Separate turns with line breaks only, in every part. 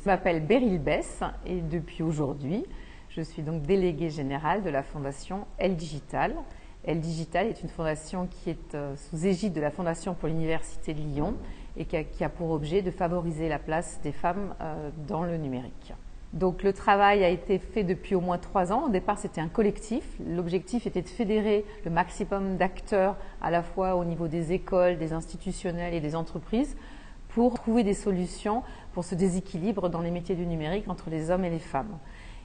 Je m'appelle Beryl Bess et depuis aujourd'hui, je suis donc déléguée générale de la fondation Elle Digital. Elle Digital est une fondation qui est sous égide de la Fondation pour l'Université de Lyon et qui a pour objet de favoriser la place des femmes dans le numérique. Donc le travail a été fait depuis au moins 3 ans. Au départ, c'était un collectif. L'objectif était de fédérer le maximum d'acteurs à la fois au niveau des écoles, des institutionnels et des entreprises pour trouver des solutions pour ce déséquilibre dans les métiers du numérique entre les hommes et les femmes.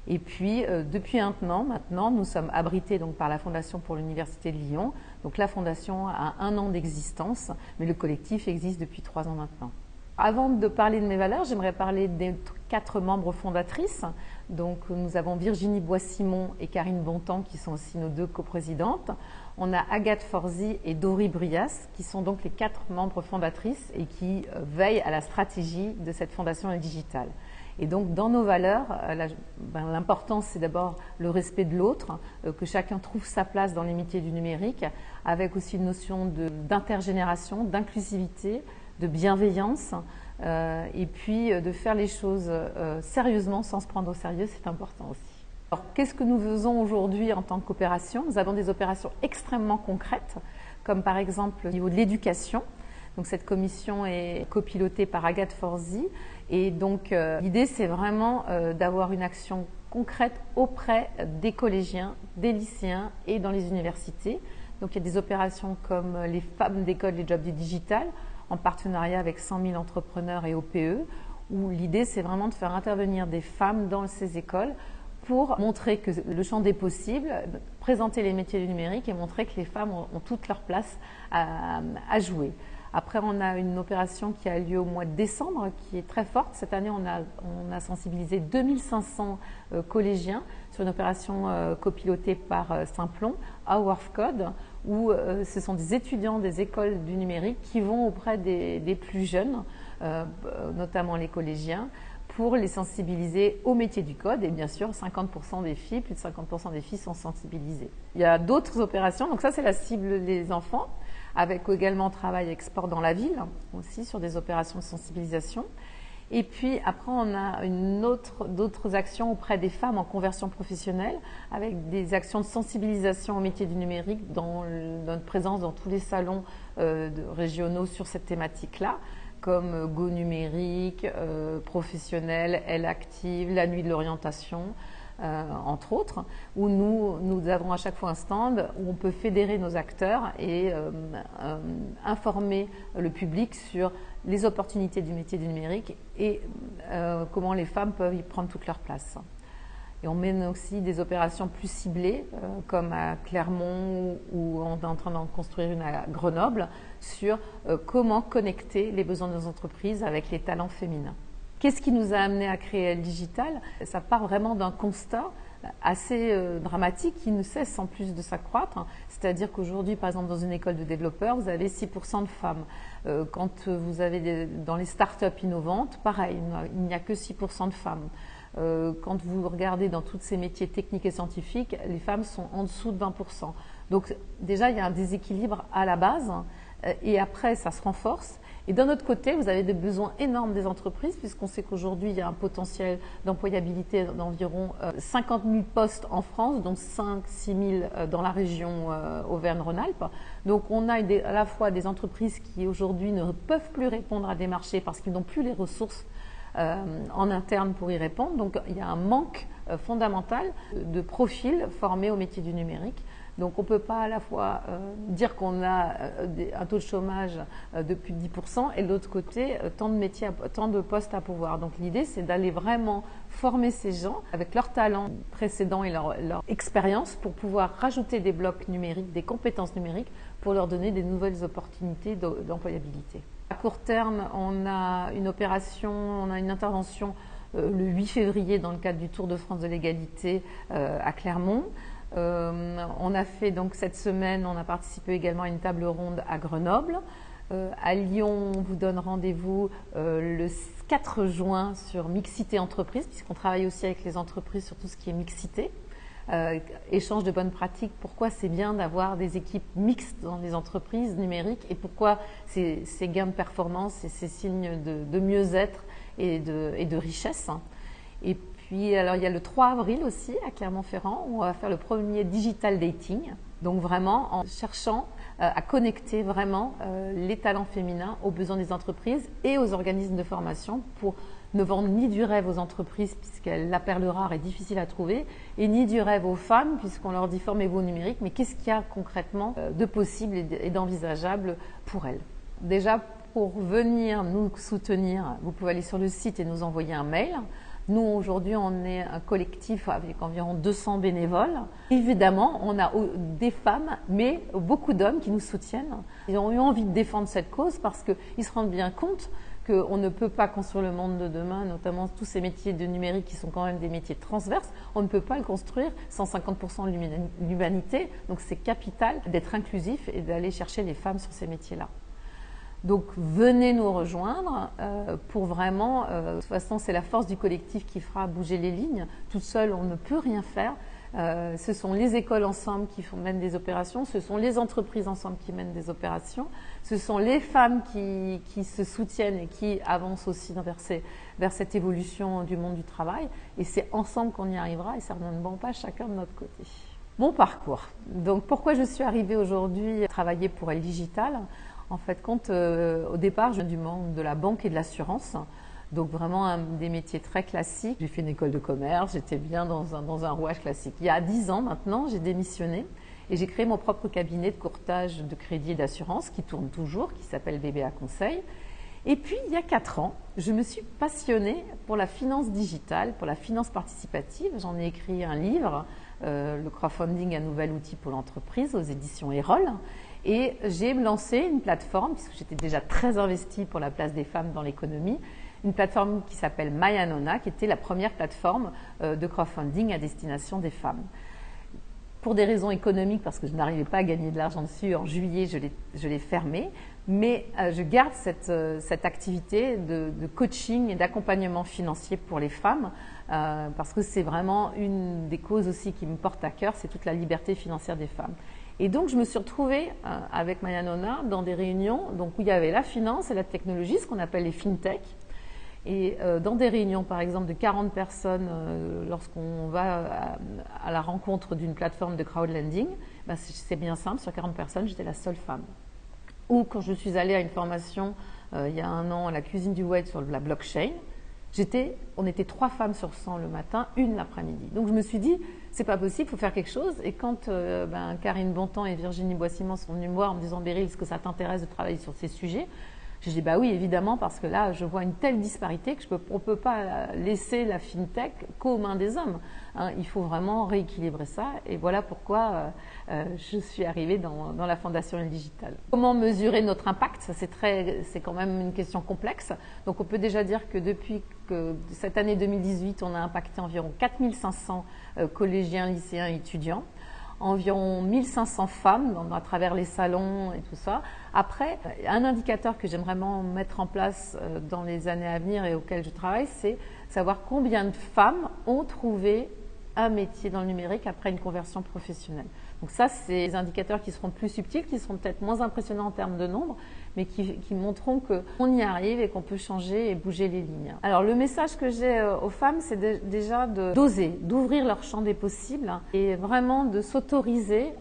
Et puis, depuis un an maintenant, nous sommes abrités donc, par la Fondation pour l'Université de Lyon. Donc la Fondation a 1 an d'existence, mais le collectif existe depuis 3 ans maintenant. Avant de parler de mes valeurs, j'aimerais parler des 4 membres fondatrices. Donc, nous avons Virginie Bois-Simon et Karine Bontemps qui sont aussi nos 2 coprésidentes. On a Agathe Forzy et Dory Brias qui sont donc les 4 membres fondatrices et qui veillent à la stratégie de cette fondation digitale. Et donc, dans nos valeurs, l'important, c'est d'abord le respect de l'autre, que chacun trouve sa place dans les métiers du numérique, avec aussi une notion d'intergénération, d'inclusivité, de bienveillance, et puis de faire les choses sérieusement, sans se prendre au sérieux, c'est important aussi. Alors, qu'est-ce que nous faisons aujourd'hui en tant que coopération? Nous avons des opérations extrêmement concrètes, comme par exemple au niveau de l'éducation. Donc cette commission est copilotée par Agathe Forzy et donc l'idée c'est vraiment d'avoir une action concrète auprès des collégiens, des lycéens et dans les universités. Donc il y a des opérations comme les femmes d'école des jobs du digital en partenariat avec 100 000 entrepreneurs et OPE où l'idée c'est vraiment de faire intervenir des femmes dans ces écoles pour montrer que le champ des possibles, présenter les métiers du numérique et montrer que les femmes ont toute leur place à jouer. Après, on a une opération qui a lieu au mois de décembre, qui est très forte. Cette année, on a sensibilisé 2500 collégiens sur une opération copilotée par Simplon, Hour of Code, où ce sont des étudiants des écoles du numérique qui vont auprès des plus jeunes, notamment les collégiens, pour les sensibiliser au métier du code. Et bien sûr, 50% des filles, plus de 50% des filles sont sensibilisées. Il y a d'autres opérations, donc ça c'est la cible des enfants, avec également travail avec Sport dans la ville, aussi sur des opérations de sensibilisation. Et puis après, on a d'autres actions auprès des femmes en conversion professionnelle, avec des actions de sensibilisation au métier du numérique, dans notre présence dans tous les salons régionaux sur cette thématique-là, comme Go Numérique, Professionnel, Elle Active, la Nuit de l'orientation, entre autres, où nous avons à chaque fois un stand où on peut fédérer nos acteurs et informer le public sur les opportunités du métier du numérique et comment les femmes peuvent y prendre toute leur place. Et on mène aussi des opérations plus ciblées, comme à Clermont, où on est en train d'en construire une à Grenoble, sur comment connecter les besoins de nos entreprises avec les talents féminins. Qu'est-ce qui nous a amené à créer Elle Digital? Ça part vraiment d'un constat assez dramatique qui ne cesse en plus de s'accroître. C'est-à-dire qu'aujourd'hui, par exemple, dans une école de développeurs, vous avez 6% de femmes. Quand vous avez dans les startups innovantes, pareil, il n'y a que 6% de femmes. Quand vous regardez dans tous ces métiers techniques et scientifiques, les femmes sont en dessous de 20%. Donc déjà, il y a un déséquilibre à la base et après, ça se renforce. Et d'un autre côté, vous avez des besoins énormes des entreprises puisqu'on sait qu'aujourd'hui, il y a un potentiel d'employabilité d'environ 50 000 postes en France, dont 5-6 000 dans la région Auvergne-Rhône-Alpes. Donc on a à la fois des entreprises qui aujourd'hui ne peuvent plus répondre à des marchés parce qu'ils n'ont plus les ressources en interne pour y répondre. Donc il y a un manque fondamental de profils formés au métier du numérique. Donc on ne peut pas à la fois dire qu'on a un taux de chômage de plus de 10% et de l'autre côté tant de métiers, tant de postes à pourvoir. Donc l'idée c'est d'aller vraiment former ces gens avec leurs talents précédents et leur expérience pour pouvoir rajouter des blocs numériques, des compétences numériques pour leur donner des nouvelles opportunités d'employabilité. À court terme, on a une opération, on a une intervention le 8 février dans le cadre du Tour de France de l'égalité à Clermont. On a fait donc cette semaine, on a participé également à une table ronde à Grenoble. À Lyon, on vous donne rendez-vous le 4 juin sur mixité entreprise, puisqu'on travaille aussi avec les entreprises sur tout ce qui est mixité. Échange de bonnes pratiques, pourquoi c'est bien d'avoir des équipes mixtes dans les entreprises numériques et pourquoi ces gains de performance et ces signes de mieux-être et de richesse. Et puis, alors, il y a le 3 avril aussi à Clermont-Ferrand où on va faire le premier digital dating. Donc vraiment en cherchant à connecter vraiment les talents féminins aux besoins des entreprises et aux organismes de formation pour ne vendre ni du rêve aux entreprises puisque la perle rare est difficile à trouver et ni du rêve aux femmes puisqu'on leur dit formez-vous au numérique, mais qu'est-ce qu'il y a concrètement de possible et d'envisageable pour elles. Déjà, pour venir nous soutenir, vous pouvez aller sur le site et nous envoyer un mail. Nous, aujourd'hui, on est un collectif avec environ 200 bénévoles. Évidemment, on a des femmes, mais beaucoup d'hommes qui nous soutiennent. Ils ont eu envie de défendre cette cause parce qu'ils se rendent bien compte qu'on ne peut pas construire le monde de demain, notamment tous ces métiers de numérique qui sont quand même des métiers transverses. On ne peut pas le construire sans 50% de l'humanité. Donc, c'est capital d'être inclusif et d'aller chercher les femmes sur ces métiers-là. Donc venez nous rejoindre pour vraiment, de toute façon c'est la force du collectif qui fera bouger les lignes. Toute seule on ne peut rien faire. Ce sont les écoles ensemble qui mènent des opérations, ce sont les entreprises ensemble qui mènent des opérations, ce sont les femmes qui se soutiennent et qui avancent aussi vers cette évolution du monde du travail. Et c'est ensemble qu'on y arrivera et ça ne demande pas chacun de notre côté. Mon parcours. Donc pourquoi je suis arrivée aujourd'hui à travailler pour Elle Digital ? En fait, au départ, je viens du monde de la banque et de l'assurance, donc vraiment des métiers très classiques. J'ai fait une école de commerce, j'étais bien dans un rouage classique. Il y a 10 ans maintenant, j'ai démissionné et j'ai créé mon propre cabinet de courtage de crédit et d'assurance qui tourne toujours, qui s'appelle BBA Conseil. Et puis, il y a 4 ans, je me suis passionnée pour la finance digitale, pour la finance participative. J'en ai écrit un livre, le crowdfunding, un nouvel outil pour l'entreprise, aux éditions Erol. Et j'ai lancé une plateforme, puisque j'étais déjà très investie pour la place des femmes dans l'économie, une plateforme qui s'appelle MyAnona, qui était la première plateforme de crowdfunding à destination des femmes. Pour des raisons économiques, parce que je n'arrivais pas à gagner de l'argent dessus, en juillet, je l'ai fermée. Mais je garde cette activité de coaching et d'accompagnement financier pour les femmes, parce que c'est vraiment une des causes aussi qui me porte à cœur, c'est toute la liberté financière des femmes. Et donc, je me suis retrouvée avec MyAnona dans des réunions donc, où il y avait la finance et la technologie, ce qu'on appelle les fintech. Et dans des réunions, par exemple, de 40 personnes, lorsqu'on va à la rencontre d'une plateforme de crowdlending, ben c'est bien simple, sur 40 personnes, j'étais la seule femme. Ou quand je suis allée à une formation il y a 1 an à la cuisine du web sur la blockchain, on était 3 femmes sur 100 le matin, 1 l'après-midi. Donc je me suis dit, c'est pas possible, il faut faire quelque chose. Et quand Karine Bontemps et Virginie Boissiment sont venues me voir en me disant, Beryl, est-ce que ça t'intéresse de travailler sur ces sujets ? J'ai dit, bah oui, évidemment, parce que là, je vois une telle disparité que on ne peut pas laisser la fintech qu'aux mains des hommes. Hein, il faut vraiment rééquilibrer ça. Et voilà pourquoi je suis arrivée dans la Fondation Elle Digital. Comment mesurer notre impact ? C'est quand même une question complexe. Donc, on peut déjà dire que depuis que cette année 2018, on a impacté environ 4500 collégiens, lycéens et étudiants. Environ 1500 femmes à travers les salons et tout ça. Après, un indicateur que j'aimerais vraiment mettre en place dans les années à venir et auquel je travaille, c'est savoir combien de femmes ont trouvé un métier dans le numérique après une conversion professionnelle. Donc ça, c'est des indicateurs qui seront plus subtils, qui seront peut-être moins impressionnants en termes de nombre, mais qui montreront qu'on y arrive et qu'on peut changer et bouger les lignes. Alors le message que j'ai aux femmes, c'est déjà d'oser, d'ouvrir leur champ des possibles et vraiment de s'autoriser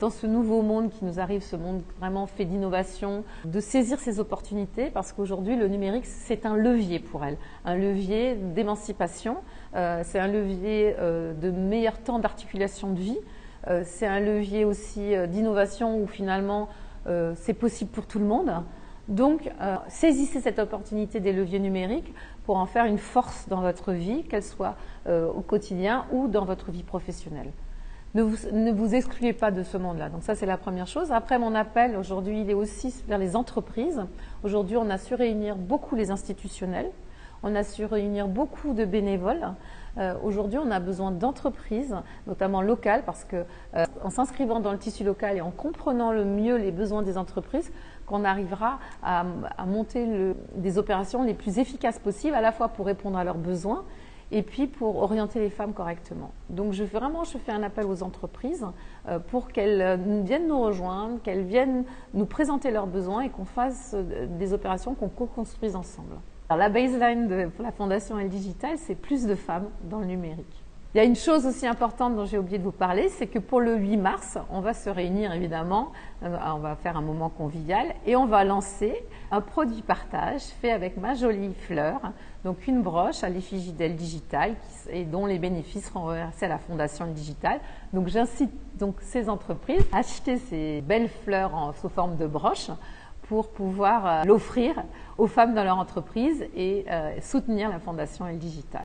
dans ce nouveau monde qui nous arrive, ce monde vraiment fait d'innovation, de saisir ces opportunités parce qu'aujourd'hui, le numérique, c'est un levier pour elles, un levier d'émancipation, c'est un levier de meilleur temps d'articulation de vie. C'est un levier aussi d'innovation où finalement c'est possible pour tout le monde. Donc saisissez cette opportunité des leviers numériques pour en faire une force dans votre vie, qu'elle soit au quotidien ou dans votre vie professionnelle. Ne vous excluez pas de ce monde-là. Donc ça, c'est la première chose. Après, mon appel aujourd'hui, il est aussi vers les entreprises. Aujourd'hui, on a su réunir beaucoup les institutionnels. On a su réunir beaucoup de bénévoles. Aujourd'hui, on a besoin d'entreprises, notamment locales, parce que en s'inscrivant dans le tissu local et en comprenant le mieux les besoins des entreprises, qu'on arrivera à monter des opérations les plus efficaces possibles, à la fois pour répondre à leurs besoins et puis pour orienter les femmes correctement. Donc je fais un appel aux entreprises pour qu'elles viennent nous rejoindre, qu'elles viennent nous présenter leurs besoins et qu'on fasse des opérations qu'on co-construise ensemble. Alors, la baseline pour la Fondation Elle Digital, c'est plus de femmes dans le numérique. Il y a une chose aussi importante dont j'ai oublié de vous parler, c'est que pour le 8 mars, on va se réunir évidemment, on va faire un moment convivial et on va lancer un produit partage fait avec ma jolie fleur, donc une broche à l'effigie d'Elle Digital et dont les bénéfices seront reversés à la Fondation Elle Digital. Donc j'incite donc ces entreprises à acheter ces belles fleurs sous forme de broche pour pouvoir l'offrir aux femmes dans leur entreprise et soutenir la Fondation Elle Digital.